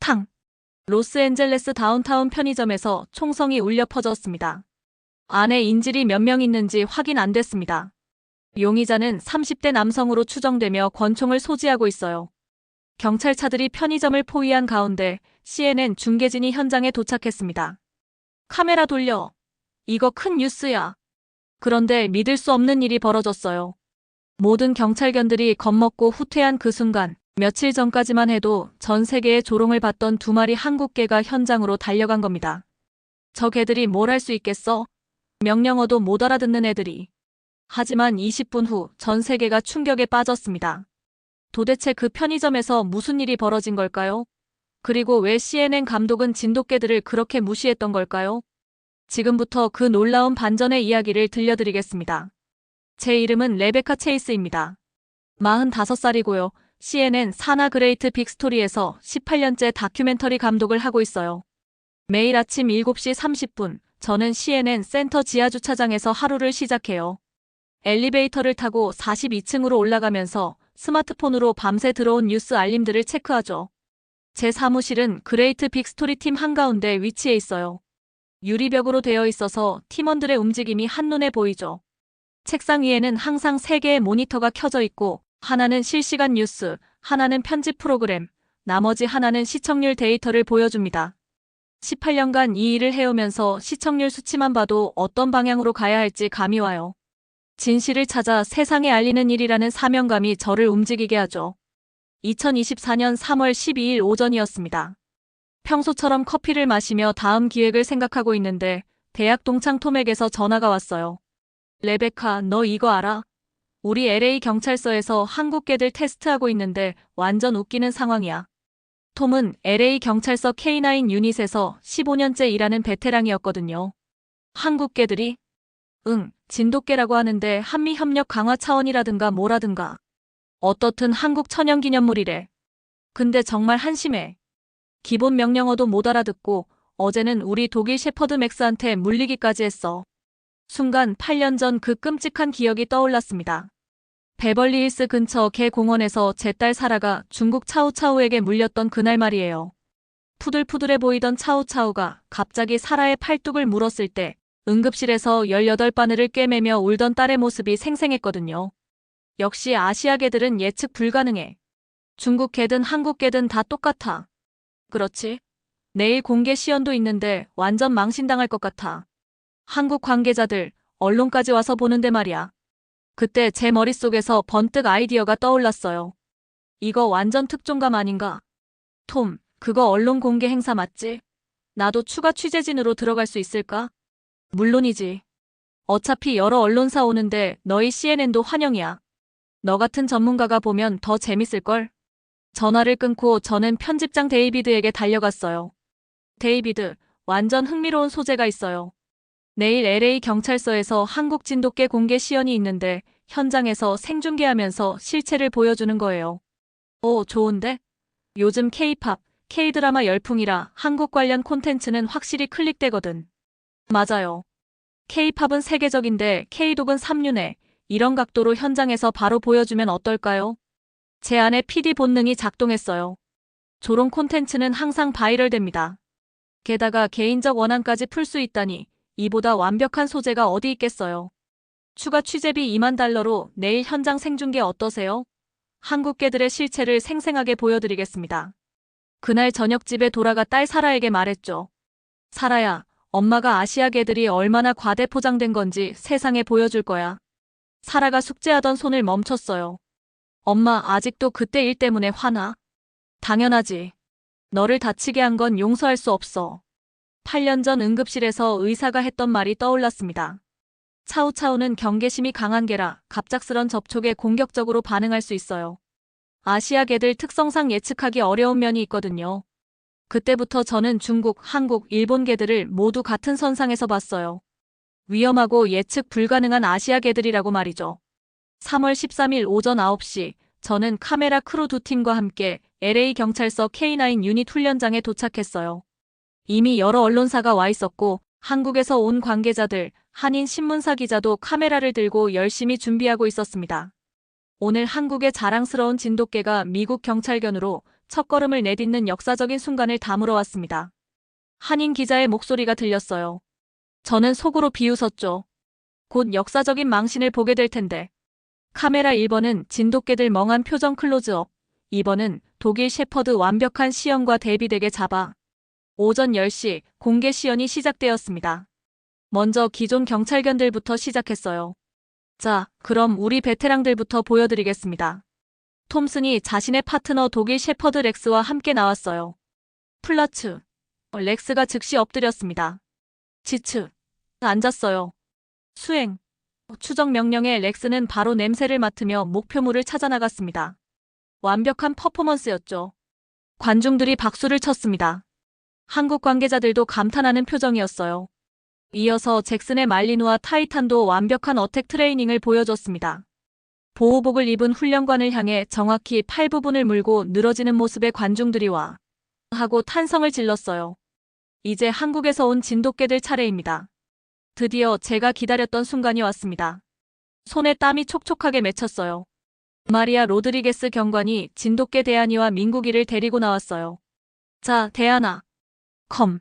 탕! 로스앤젤레스 다운타운 편의점에서 총성이 울려 퍼졌습니다. 안에 인질이 몇 명 있는지 확인 안 됐습니다. 용의자는 30대 남성으로 추정되며 권총을 소지하고 있어요. 경찰차들이 편의점을 포위한 가운데 CNN 중계진이 현장에 도착했습니다. 카메라 돌려. 이거 큰 뉴스야. 그런데 믿을 수 없는 일이 벌어졌어요. 모든 경찰견들이 겁먹고 후퇴한 그 순간, 며칠 전까지만 해도 전 세계의 조롱을 받던 두 마리 한국 개가 현장으로 달려간 겁니다. 저 개들이 뭘 할 수 있겠어? 명령어도 못 알아듣는 애들이. 하지만 20분 후 전 세계가 충격에 빠졌습니다. 도대체 그 편의점에서 무슨 일이 벌어진 걸까요? 그리고 왜 CNN 감독은 진돗개들을 그렇게 무시했던 걸까요? 지금부터 그 놀라운 반전의 이야기를 들려드리겠습니다. 제 이름은 레베카 체이스입니다. 45살이고요. CNN 사나 그레이트 빅스토리에서 18년째 다큐멘터리 감독을 하고 있어요. 매일 아침 7시 30분, 저는 CNN 센터 지하주차장에서 하루를 시작해요. 엘리베이터를 타고 42층으로 올라가면서 스마트폰으로 밤새 들어온 뉴스 알림들을 체크하죠. 제 사무실은 그레이트 빅스토리 팀 한가운데 위치해 있어요. 유리벽으로 되어 있어서 팀원들의 움직임이 한눈에 보이죠. 책상 위에는 항상 3개의 모니터가 켜져 있고 하나는 실시간 뉴스, 하나는 편집 프로그램, 나머지 하나는 시청률 데이터를 보여줍니다. 18년간 이 일을 해오면서 시청률 수치만 봐도 어떤 방향으로 가야 할지 감이 와요. 진실을 찾아 세상에 알리는 일이라는 사명감이 저를 움직이게 하죠. 2024년 3월 12일 오전이었습니다. 평소처럼 커피를 마시며 다음 기획을 생각하고 있는데 대학 동창 톰에게서 전화가 왔어요. 레베카, 너 이거 알아? 우리 LA 경찰서에서 한국 개들 테스트하고 있는데 완전 웃기는 상황이야. 톰은 LA 경찰서 K9 유닛에서 15년째 일하는 베테랑이었거든요. 한국 개들이? 응, 진돗개라고 하는데 한미 협력 강화 차원이라든가 뭐라든가. 어떻든 한국 천연기념물이래. 근데 정말 한심해. 기본 명령어도 못 알아듣고 어제는 우리 독일 shepherd 맥스한테 물리기까지 했어. 순간 8년 전 그 끔찍한 기억이 떠올랐습니다. 베벌리힐스 근처 개 공원에서 제 딸 사라가 중국 차우차우에게 물렸던 그날 말이에요. 푸들푸들해 보이던 차우차우가 갑자기 사라의 팔뚝을 물었을 때 응급실에서 18바늘을 꿰매며 울던 딸의 모습이 생생했거든요. 역시 아시아 개들은 예측 불가능해. 중국 개든 한국 개든 다 똑같아. 그렇지? 내일 공개 시연도 있는데 완전 망신당할 것 같아. 한국 관계자들, 언론까지 와서 보는데 말이야. 그때 제 머릿속에서 번뜩 아이디어가 떠올랐어요. 이거 완전 특종감 아닌가? 톰, 그거 언론 공개 행사 맞지? 나도 추가 취재진으로 들어갈 수 있을까? 물론이지. 어차피 여러 언론사 오는데 너희 CNN도 환영이야. 너 같은 전문가가 보면 더 재밌을걸? 전화를 끊고 저는 편집장 데이비드에게 달려갔어요. 데이비드, 완전 흥미로운 소재가 있어요. 내일 LA 경찰서에서 한국 진돗개 공개 시연이 있는데 현장에서 생중계하면서 실체를 보여주는 거예요. 오, 좋은데? 요즘 K-팝, K-드라마 열풍이라 한국 관련 콘텐츠는 확실히 클릭되거든. 맞아요. K-팝은 세계적인데 K-독은 삼류네. 이런 각도로 현장에서 바로 보여주면 어떨까요? 제 안에 PD 본능이 작동했어요. 조롱 콘텐츠는 항상 바이럴됩니다. 게다가 개인적 원한까지 풀 수 있다니 이보다 완벽한 소재가 어디 있겠어요. 추가 취재비 $20,000로 내일 현장 생중계 어떠세요? 한국 개들의 실체를 생생하게 보여드리겠습니다. 그날 저녁 집에 돌아가 딸 사라에게 말했죠. 사라야, 엄마가 아시아 개들이 얼마나 과대 포장된 건지 세상에 보여줄 거야. 사라가 숙제하던 손을 멈췄어요. 엄마, 아직도 그때 일 때문에 화나? 당연하지. 너를 다치게 한 건 용서할 수 없어. 8년 전 응급실에서 의사가 했던 말이 떠올랐습니다. 차우차우는 경계심이 강한 개라 갑작스런 접촉에 공격적으로 반응할 수 있어요. 아시아 개들 특성상 예측하기 어려운 면이 있거든요. 그때부터 저는 중국, 한국, 일본 개들을 모두 같은 선상에서 봤어요. 위험하고 예측 불가능한 아시아 개들이라고 말이죠. 3월 13일 오전 9시, 저는 카메라 크루 2팀과 함께 LA 경찰서 K9 유닛 훈련장에 도착했어요. 이미 여러 언론사가 와 있었고 한국에서 온 관계자들, 한인 신문사 기자도 카메라를 들고 열심히 준비하고 있었습니다. 오늘 한국의 자랑스러운 진돗개가 미국 경찰견으로 첫걸음을 내딛는 역사적인 순간을 다물어 왔습니다. 한인 기자의 목소리가 들렸어요. 저는 속으로 비웃었죠. 곧 역사적인 망신을 보게 될 텐데. 카메라 1번은 진돗개들 멍한 표정 클로즈업, 2번은 독일 셰퍼드 완벽한 시연과 대비되게 잡아. 오전 10시 공개 시연이 시작되었습니다. 먼저 기존 경찰견들부터 시작했어요. 자, 그럼 우리 베테랑들부터 보여드리겠습니다. 톰슨이 자신의 파트너 독일 셰퍼드 렉스와 함께 나왔어요. 플라츠. 렉스가 즉시 엎드렸습니다. 지츠. 앉았어요. 수행. 추적 명령에 렉스는 바로 냄새를 맡으며 목표물을 찾아 나갔습니다. 완벽한 퍼포먼스였죠. 관중들이 박수를 쳤습니다. 한국 관계자들도 감탄하는 표정이었어요. 이어서 잭슨의 말리누와 타이탄도 완벽한 어택 트레이닝을 보여줬습니다. 보호복을 입은 훈련관을 향해 정확히 팔 부분을 물고 늘어지는 모습에 관중들이 와 하고 탄성을 질렀어요. 이제 한국에서 온 진돗개들 차례입니다. 드디어 제가 기다렸던 순간이 왔습니다. 손에 땀이 촉촉하게 맺혔어요. 마리아 로드리게스 경관이 진돗개 대안이와 민국이를 데리고 나왔어요. 자, 대안아. 컴.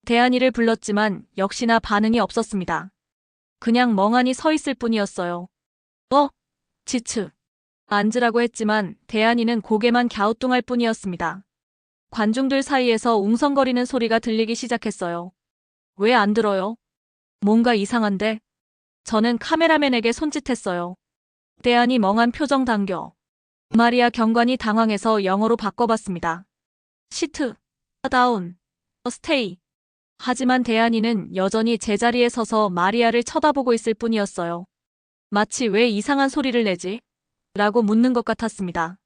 대안이를 불렀지만 역시나 반응이 없었습니다. 그냥 멍하니 서 있을 뿐이었어요. 지츠. 앉으라고 했지만 대안이는 고개만 갸우뚱할 뿐이었습니다. 관중들 사이에서 웅성거리는 소리가 들리기 시작했어요. 왜 안 들어요? 뭔가 이상한데? 저는 카메라맨에게 손짓했어요. 대안이 멍한 표정 당겨. 마리아 경관이 당황해서 영어로 바꿔봤습니다. 시트. 다운. 스테이. 하지만 대안이는 여전히 제자리에 서서 마리아를 쳐다보고 있을 뿐이었어요. 마치 왜 이상한 소리를 내지? 라고 묻는 것 같았습니다.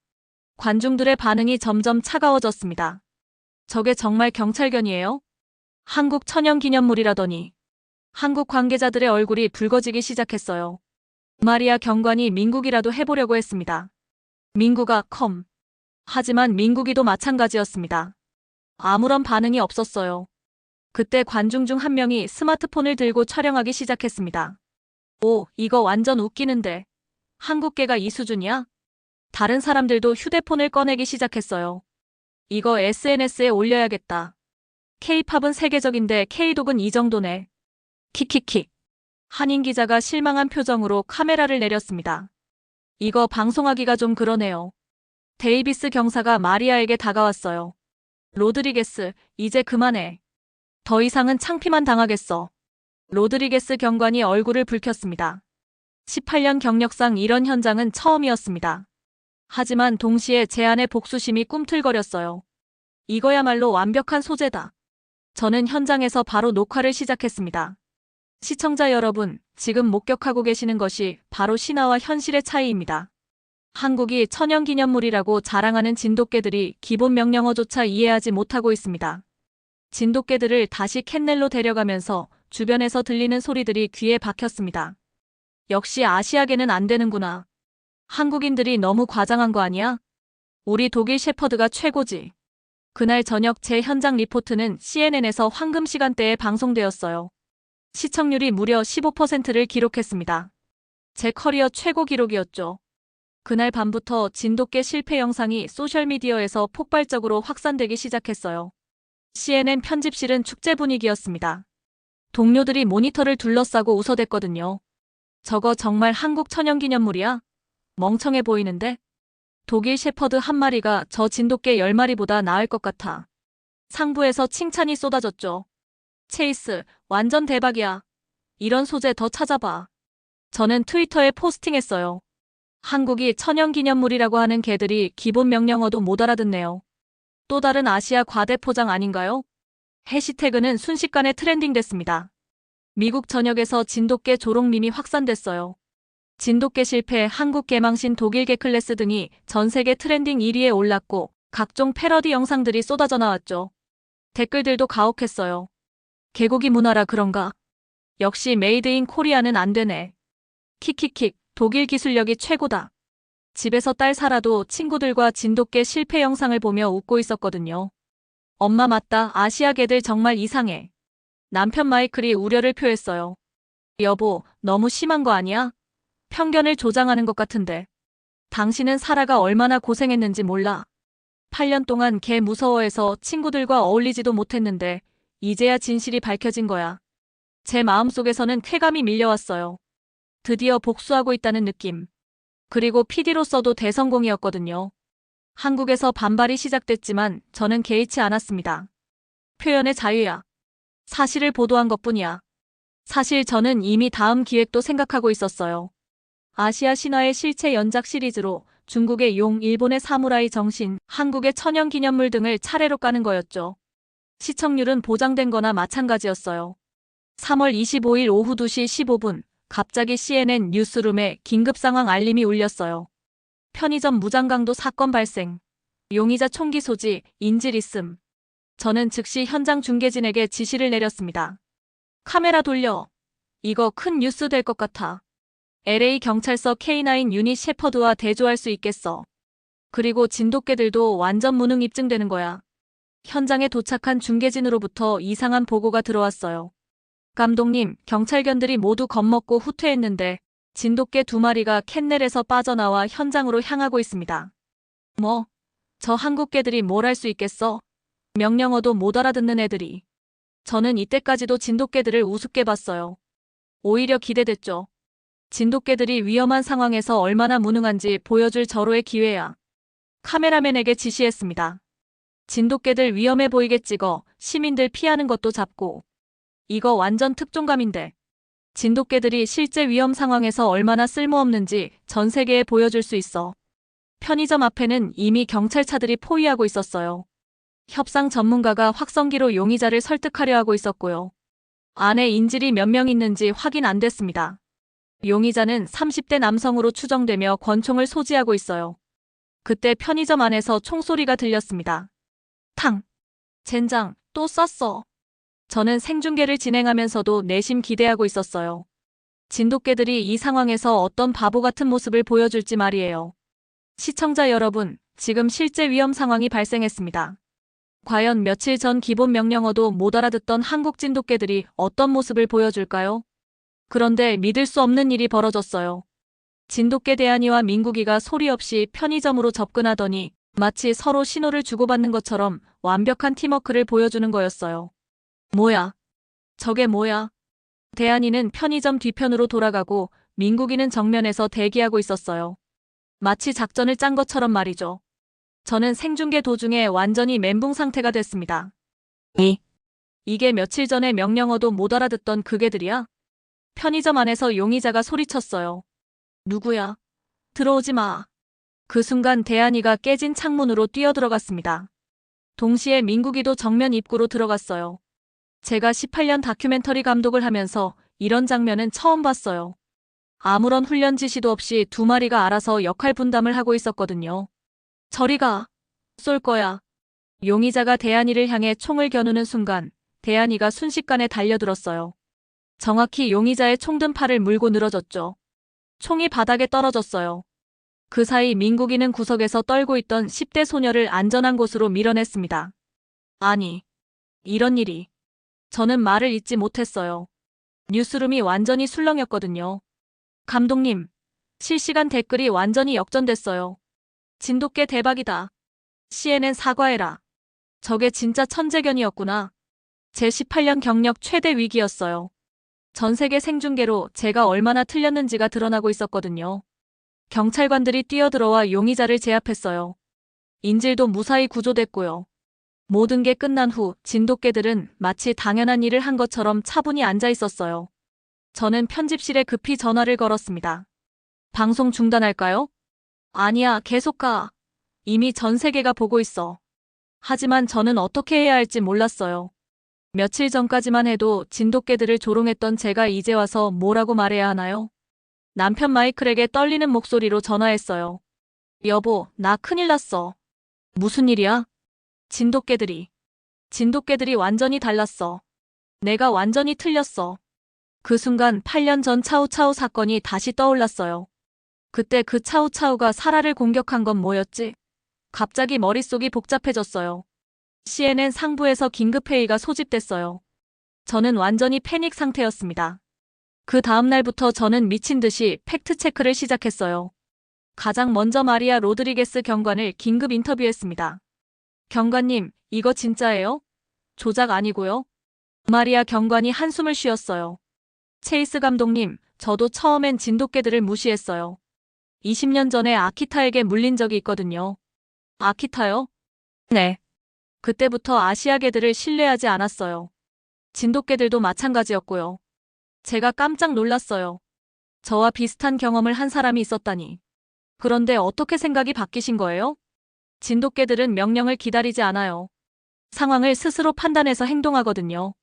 관중들의 반응이 점점 차가워졌습니다. 저게 정말 경찰견이에요? 한국 천연기념물이라더니. 한국 관계자들의 얼굴이 붉어지기 시작했어요. 마리아 경관이 민국이라도 해보려고 했습니다. 민국아 컴. 하지만 민국이도 마찬가지였습니다. 아무런 반응이 없었어요. 그때 관중 중 한 명이 스마트폰을 들고 촬영하기 시작했습니다. 오, 이거 완전 웃기는데. 한국계가 이 수준이야? 다른 사람들도 휴대폰을 꺼내기 시작했어요. 이거 SNS에 올려야겠다. K-팝은 세계적인데 K-독은 이 정도네. 킥킥킥. 한인 기자가 실망한 표정으로 카메라를 내렸습니다. 이거 방송하기가 좀 그러네요. 데이비스 경사가 마리아에게 다가왔어요. 로드리게스, 이제 그만해. 더 이상은 창피만 당하겠어. 로드리게스 경관이 얼굴을 붉혔습니다. 18년 경력상 이런 현장은 처음이었습니다. 하지만 동시에 제 안의 복수심이 꿈틀거렸어요. 이거야말로 완벽한 소재다. 저는 현장에서 바로 녹화를 시작했습니다. 시청자 여러분, 지금 목격하고 계시는 것이 바로 신화와 현실의 차이입니다. 한국이 천연기념물이라고 자랑하는 진돗개들이 기본 명령어조차 이해하지 못하고 있습니다. 진돗개들을 다시 캔넬로 데려가면서 주변에서 들리는 소리들이 귀에 박혔습니다. 역시 아시아계는 안 되는구나. 한국인들이 너무 과장한 거 아니야? 우리 독일 셰퍼드가 최고지. 그날 저녁 제 현장 리포트는 CNN에서 황금 시간대에 방송되었어요. 시청률이 무려 15%를 기록했습니다. 제 커리어 최고 기록이었죠. 그날 밤부터 진돗개 실패 영상이 소셜미디어에서 폭발적으로 확산되기 시작했어요. CNN 편집실은 축제 분위기였습니다. 동료들이 모니터를 둘러싸고 웃어댔거든요. 저거 정말 한국 천연기념물이야? 멍청해 보이는데? 독일 셰퍼드 한 마리가 저 진돗개 10마리보다 나을 것 같아. 상부에서 칭찬이 쏟아졌죠. 체이스, 완전 대박이야. 이런 소재 더 찾아봐. 저는 트위터에 포스팅했어요. 한국이 천연기념물이라고 하는 개들이 기본 명령어도 못 알아듣네요. 또 다른 아시아 과대포장 아닌가요? 해시태그는 순식간에 트렌딩됐습니다. 미국 전역에서 진돗개 조롱밈이 확산됐어요. 진돗개 실패, 한국 개망신, 독일개 클래스 등이 전 세계 트렌딩 1위에 올랐고 각종 패러디 영상들이 쏟아져 나왔죠. 댓글들도 가혹했어요. 개고기 문화라 그런가? 역시 메이드 인 코리아는 안 되네. 킥킥킥, 독일 기술력이 최고다. 집에서 딸 살아도 친구들과 진돗개 실패 영상을 보며 웃고 있었거든요. 엄마 맞다, 아시아 개들 정말 이상해. 남편 마이클이 우려를 표했어요. 여보, 너무 심한 거 아니야? 편견을 조장하는 것 같은데. 당신은 사라가 얼마나 고생했는지 몰라. 8년 동안 걔 무서워해서 친구들과 어울리지도 못했는데 이제야 진실이 밝혀진 거야. 제 마음속에서는 쾌감이 밀려왔어요. 드디어 복수하고 있다는 느낌. 그리고 PD로서도 대성공이었거든요. 한국에서 반발이 시작됐지만 저는 개의치 않았습니다. 표현의 자유야. 사실을 보도한 것뿐이야. 사실 저는 이미 다음 기획도 생각하고 있었어요. 아시아 신화의 실체 연작 시리즈로 중국의 용, 일본의 사무라이 정신, 한국의 천연 기념물 등을 차례로 까는 거였죠. 시청률은 보장된 거나 마찬가지였어요. 3월 25일 오후 2시 15분, 갑자기 CNN 뉴스룸에 긴급 상황 알림이 울렸어요. 편의점 무장강도 사건 발생. 용의자 총기 소지, 인질 있음. 저는 즉시 현장 중계진에게 지시를 내렸습니다. 카메라 돌려. 이거 큰 뉴스 될 것 같아. LA 경찰서 K9 유닛 셰퍼드와 대조할 수 있겠어. 그리고 진돗개들도 완전 무능 입증되는 거야. 현장에 도착한 중계진으로부터 이상한 보고가 들어왔어요. 감독님, 경찰견들이 모두 겁먹고 후퇴했는데 진돗개 2마리가 캔넬에서 빠져나와 현장으로 향하고 있습니다. 뭐? 저 한국개들이 뭘 할 수 있겠어? 명령어도 못 알아듣는 애들이. 저는 이때까지도 진돗개들을 우습게 봤어요. 오히려 기대됐죠. 진돗개들이 위험한 상황에서 얼마나 무능한지 보여줄 절호의 기회야. 카메라맨에게 지시했습니다. 진돗개들 위험해 보이게 찍어 시민들 피하는 것도 잡고. 이거 완전 특종감인데. 진돗개들이 실제 위험 상황에서 얼마나 쓸모없는지 전 세계에 보여줄 수 있어. 편의점 앞에는 이미 경찰차들이 포위하고 있었어요. 협상 전문가가 확성기로 용의자를 설득하려 하고 있었고요. 안에 인질이 몇 명 있는지 확인 안 됐습니다. 용의자는 30대 남성으로 추정되며 권총을 소지하고 있어요. 그때 편의점 안에서 총소리가 들렸습니다. 탕! 젠장, 또 쐈어. 저는 생중계를 진행하면서도 내심 기대하고 있었어요. 진돗개들이 이 상황에서 어떤 바보 같은 모습을 보여줄지 말이에요. 시청자 여러분, 지금 실제 위험 상황이 발생했습니다. 과연 며칠 전 기본 명령어도 못 알아듣던 한국 진돗개들이 어떤 모습을 보여줄까요? 그런데 믿을 수 없는 일이 벌어졌어요. 진돗개 대한이와 민국이가 소리 없이 편의점으로 접근하더니 마치 서로 신호를 주고받는 것처럼 완벽한 팀워크를 보여주는 거였어요. 뭐야? 저게 뭐야? 대한이는 편의점 뒤편으로 돌아가고 민국이는 정면에서 대기하고 있었어요. 마치 작전을 짠 것처럼 말이죠. 저는 생중계 도중에 완전히 멘붕 상태가 됐습니다. 이게 며칠 전에 명령어도 못 알아듣던 그 개들이야? 편의점 안에서 용의자가 소리쳤어요. 누구야? 들어오지 마. 그 순간 대한이가 깨진 창문으로 뛰어들어갔습니다. 동시에 민국이도 정면 입구로 들어갔어요. 제가 18년 다큐멘터리 감독을 하면서 이런 장면은 처음 봤어요. 아무런 훈련 지시도 없이 2마리가 알아서 역할 분담을 하고 있었거든요. 저리 가. 쏠 거야. 용의자가 대한이를 향해 총을 겨누는 순간 대한이가 순식간에 달려들었어요. 정확히 용의자의 총든 팔을 물고 늘어졌죠. 총이 바닥에 떨어졌어요. 그 사이 민국이는 구석에서 떨고 있던 10대 소녀를 안전한 곳으로 밀어냈습니다. 아니, 이런 일이. 저는 말을 잇지 못했어요. 뉴스룸이 완전히 술렁였거든요. 감독님, 실시간 댓글이 완전히 역전됐어요. 진돗개 대박이다. CNN 사과해라. 저게 진짜 천재견이었구나. 제 18년 경력 최대 위기였어요. 전 세계 생중계로 제가 얼마나 틀렸는지가 드러나고 있었거든요. 경찰관들이 뛰어들어와 용의자를 제압했어요. 인질도 무사히 구조됐고요. 모든 게 끝난 후 진돗개들은 마치 당연한 일을 한 것처럼 차분히 앉아 있었어요. 저는 편집실에 급히 전화를 걸었습니다. 방송 중단할까요? 아니야, 계속 가. 이미 전 세계가 보고 있어. 하지만 저는 어떻게 해야 할지 몰랐어요. 며칠 전까지만 해도 진돗개들을 조롱했던 제가 이제 와서 뭐라고 말해야 하나요? 남편 마이클에게 떨리는 목소리로 전화했어요. 여보, 나 큰일 났어. 무슨 일이야? 진돗개들이 완전히 달랐어. 내가 완전히 틀렸어. 그 순간 8년 전 차우차우 사건이 다시 떠올랐어요. 그때 그 차우차우가 사라를 공격한 건 뭐였지? 갑자기 머릿속이 복잡해졌어요. CNN 상부에서 긴급회의가 소집됐어요. 저는 완전히 패닉 상태였습니다. 그 다음 날부터 저는 미친 듯이 팩트체크를 시작했어요. 가장 먼저 마리아 로드리게스 경관을 긴급 인터뷰했습니다. 경관님, 이거 진짜예요? 조작 아니고요? 마리아 경관이 한숨을 쉬었어요. 체이스 감독님, 저도 처음엔 진돗개들을 무시했어요. 20년 전에 아키타에게 물린 적이 있거든요. 아키타요? 네. 그때부터 아시아개들을 신뢰하지 않았어요. 진돗개들도 마찬가지였고요. 제가 깜짝 놀랐어요. 저와 비슷한 경험을 한 사람이 있었다니. 그런데 어떻게 생각이 바뀌신 거예요? 진돗개들은 명령을 기다리지 않아요. 상황을 스스로 판단해서 행동하거든요.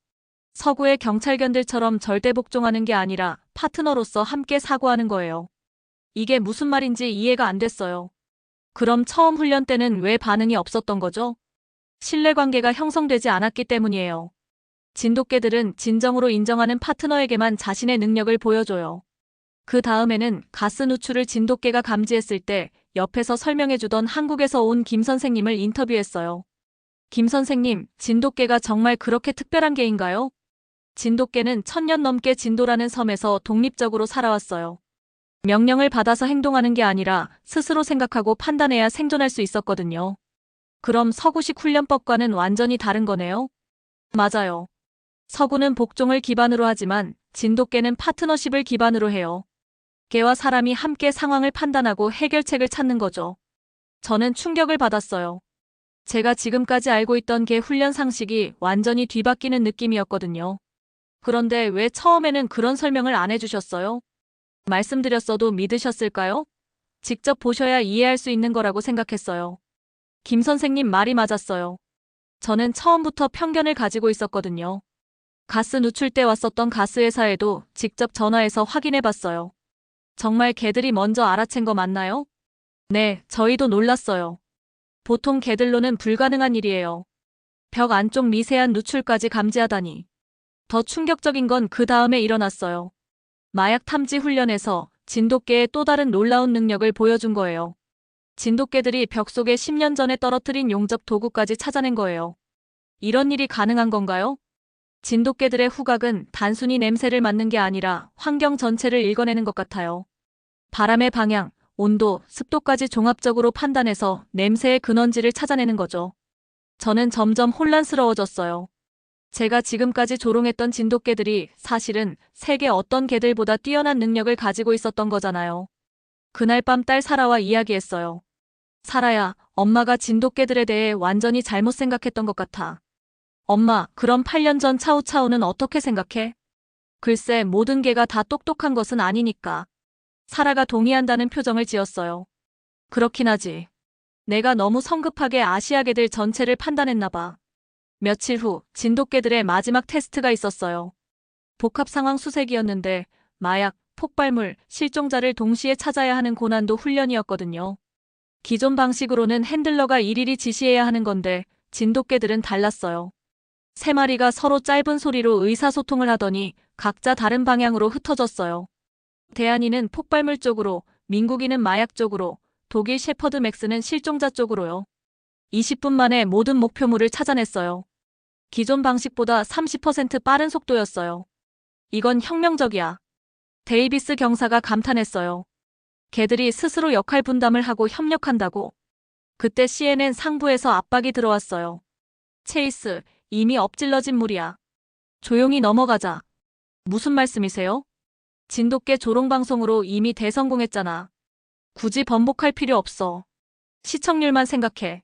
서구의 경찰견들처럼 절대 복종하는 게 아니라 파트너로서 함께 사고하는 거예요. 이게 무슨 말인지 이해가 안 됐어요. 그럼 처음 훈련 때는 왜 반응이 없었던 거죠? 신뢰관계가 형성되지 않았기 때문이에요. 진돗개들은 진정으로 인정하는 파트너에게만 자신의 능력을 보여줘요. 그 다음에는 가스 누출을 진돗개가 감지했을 때 옆에서 설명해주던 한국에서 온 김 선생님을 인터뷰했어요. 김 선생님, 진돗개가 정말 그렇게 특별한 개인가요? 진돗개는 1000년 넘게 진도라는 섬에서 독립적으로 살아왔어요. 명령을 받아서 행동하는 게 아니라 스스로 생각하고 판단해야 생존할 수 있었거든요. 그럼 서구식 훈련법과는 완전히 다른 거네요? 맞아요. 서구는 복종을 기반으로 하지만 진돗개는 파트너십을 기반으로 해요. 개와 사람이 함께 상황을 판단하고 해결책을 찾는 거죠. 저는 충격을 받았어요. 제가 지금까지 알고 있던 개 훈련 상식이 완전히 뒤바뀌는 느낌이었거든요. 그런데 왜 처음에는 그런 설명을 안 해주셨어요? 말씀드렸어도 믿으셨을까요? 직접 보셔야 이해할 수 있는 거라고 생각했어요. 김 선생님 말이 맞았어요. 저는 처음부터 편견을 가지고 있었거든요. 가스 누출 때 왔었던 가스회사에도 직접 전화해서 확인해봤어요. 정말 개들이 먼저 알아챈 거 맞나요? 네, 저희도 놀랐어요. 보통 개들로는 불가능한 일이에요. 벽 안쪽 미세한 누출까지 감지하다니. 더 충격적인 건 그 다음에 일어났어요. 마약 탐지 훈련에서 진돗개의 또 다른 놀라운 능력을 보여준 거예요. 진돗개들이 벽 속에 10년 전에 떨어뜨린 용접 도구까지 찾아낸 거예요. 이런 일이 가능한 건가요? 진돗개들의 후각은 단순히 냄새를 맡는 게 아니라 환경 전체를 읽어내는 것 같아요. 바람의 방향, 온도, 습도까지 종합적으로 판단해서 냄새의 근원지를 찾아내는 거죠. 저는 점점 혼란스러워졌어요. 제가 지금까지 조롱했던 진돗개들이 사실은 세계 어떤 개들보다 뛰어난 능력을 가지고 있었던 거잖아요. 그날 밤 딸 사라와 이야기했어요. 사라야, 엄마가 진돗개들에 대해 완전히 잘못 생각했던 것 같아. 엄마, 그럼 8년 전 차우차우는 어떻게 생각해? 글쎄, 모든 개가 다 똑똑한 것은 아니니까. 사라가 동의한다는 표정을 지었어요. 그렇긴 하지. 내가 너무 성급하게 아시아 개들 전체를 판단했나 봐. 며칠 후 진돗개들의 마지막 테스트가 있었어요. 복합 상황 수색이었는데 마약, 폭발물, 실종자를 동시에 찾아야 하는 고난도 훈련이었거든요. 기존 방식으로는 핸들러가 일일이 지시해야 하는 건데 진돗개들은 달랐어요. 세 마리가 서로 짧은 소리로 의사소통을 하더니 각자 다른 방향으로 흩어졌어요. 대한이는 폭발물 쪽으로, 민국이는 마약 쪽으로, 독일 셰퍼드 맥스는 실종자 쪽으로요. 20분 만에 모든 목표물을 찾아냈어요. 기존 방식보다 30% 빠른 속도였어요. 이건 혁명적이야. 데이비스 경사가 감탄했어요. 개들이 스스로 역할 분담을 하고 협력한다고. 그때 CNN 상부에서 압박이 들어왔어요. 체이스, 이미 엎질러진 물이야. 조용히 넘어가자. 무슨 말씀이세요? 진돗개 조롱방송으로 이미 대성공했잖아. 굳이 번복할 필요 없어. 시청률만 생각해.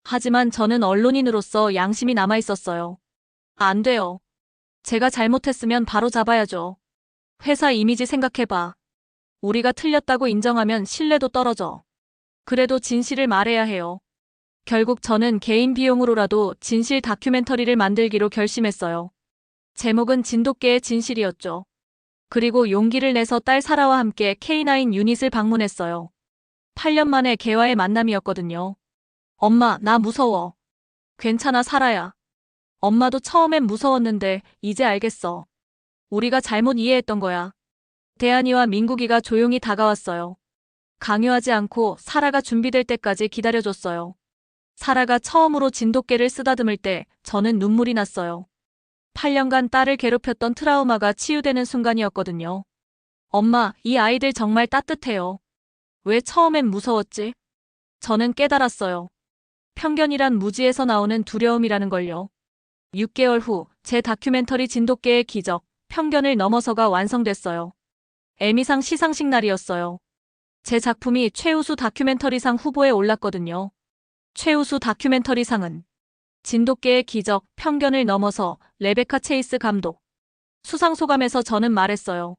하지만 저는 언론인으로서 양심이 남아있었어요. 안 돼요. 제가 잘못했으면 바로 잡아야죠. 회사 이미지 생각해봐. 우리가 틀렸다고 인정하면 신뢰도 떨어져. 그래도 진실을 말해야 해요. 결국 저는 개인 비용으로라도 진실 다큐멘터리를 만들기로 결심했어요. 제목은 진돗개의 진실이었죠. 그리고 용기를 내서 딸 사라와 함께 K9 유닛을 방문했어요. 8년 만에 개와의 만남이었거든요. 엄마, 나 무서워. 괜찮아, 사라야. 엄마도 처음엔 무서웠는데 이제 알겠어. 우리가 잘못 이해했던 거야. 대한이와 민국이가 조용히 다가왔어요. 강요하지 않고 사라가 준비될 때까지 기다려줬어요. 사라가 처음으로 진돗개를 쓰다듬을 때 저는 눈물이 났어요. 8년간 딸을 괴롭혔던 트라우마가 치유되는 순간이었거든요. 엄마, 이 아이들 정말 따뜻해요. 왜 처음엔 무서웠지? 저는 깨달았어요. 편견이란 무지에서 나오는 두려움이라는 걸요. 6개월 후 제 다큐멘터리 진돗개의 기적, 편견을 넘어서가 완성됐어요. 에미상 시상식 날이었어요. 제 작품이 최우수 다큐멘터리상 후보에 올랐거든요. 최우수 다큐멘터리상은 진돗개의 기적, 편견을 넘어서 레베카 체이스 감독. 수상 소감에서 저는 말했어요.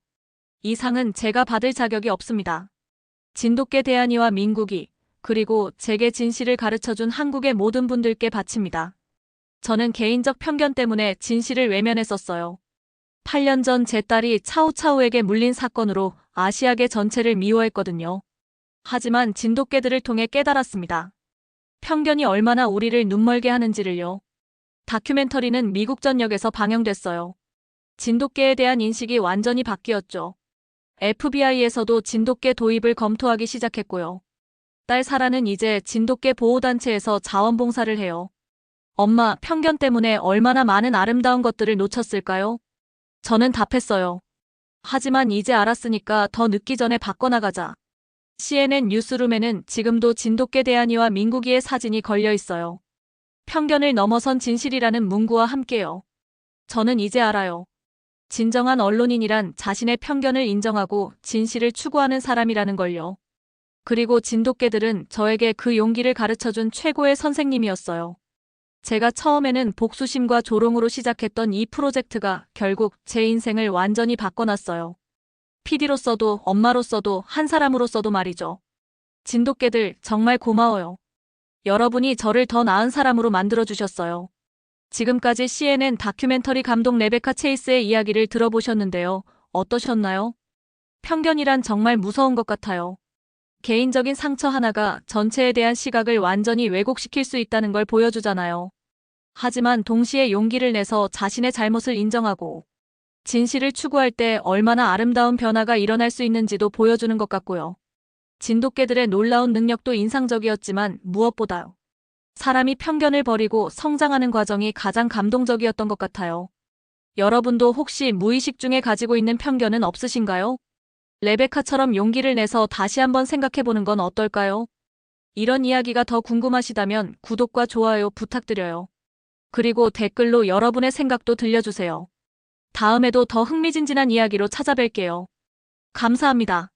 이 상은 제가 받을 자격이 없습니다. 진돗개 대한이와 민국이, 그리고 제게 진실을 가르쳐준 한국의 모든 분들께 바칩니다. 저는 개인적 편견 때문에 진실을 외면했었어요. 8년 전 제 딸이 차우차우에게 물린 사건으로 아시아계 전체를 미워했거든요. 하지만 진돗개들을 통해 깨달았습니다. 편견이 얼마나 우리를 눈멀게 하는지를요. 다큐멘터리는 미국 전역에서 방영됐어요. 진돗개에 대한 인식이 완전히 바뀌었죠. FBI에서도 진돗개 도입을 검토하기 시작했고요. 딸 사라는 이제 진돗개 보호단체에서 자원봉사를 해요. 엄마, 편견 때문에 얼마나 많은 아름다운 것들을 놓쳤을까요? 저는 답했어요. 하지만 이제 알았으니까 더 늦기 전에 바꿔나가자. CNN 뉴스룸에는 지금도 진돗개 대한이와 민국이의 사진이 걸려 있어요. 편견을 넘어선 진실이라는 문구와 함께요. 저는 이제 알아요. 진정한 언론인이란 자신의 편견을 인정하고 진실을 추구하는 사람이라는 걸요. 그리고 진돗개들은 저에게 그 용기를 가르쳐준 최고의 선생님이었어요. 제가 처음에는 복수심과 조롱으로 시작했던 이 프로젝트가 결국 제 인생을 완전히 바꿔놨어요. PD로서도 엄마로서도 한 사람으로서도 말이죠. 진돗개들 정말 고마워요. 여러분이 저를 더 나은 사람으로 만들어주셨어요. 지금까지 CNN 다큐멘터리 감독 레베카 체이스의 이야기를 들어보셨는데요. 어떠셨나요? 편견이란 정말 무서운 것 같아요. 개인적인 상처 하나가 전체에 대한 시각을 완전히 왜곡시킬 수 있다는 걸 보여주잖아요. 하지만 동시에 용기를 내서 자신의 잘못을 인정하고 진실을 추구할 때 얼마나 아름다운 변화가 일어날 수 있는지도 보여주는 것 같고요. 진돗개들의 놀라운 능력도 인상적이었지만 무엇보다 사람이 편견을 버리고 성장하는 과정이 가장 감동적이었던 것 같아요. 여러분도 혹시 무의식 중에 가지고 있는 편견은 없으신가요? 레베카처럼 용기를 내서 다시 한번 생각해보는 건 어떨까요? 이런 이야기가 더 궁금하시다면 구독과 좋아요 부탁드려요. 그리고 댓글로 여러분의 생각도 들려주세요. 다음에도 더 흥미진진한 이야기로 찾아뵐게요. 감사합니다.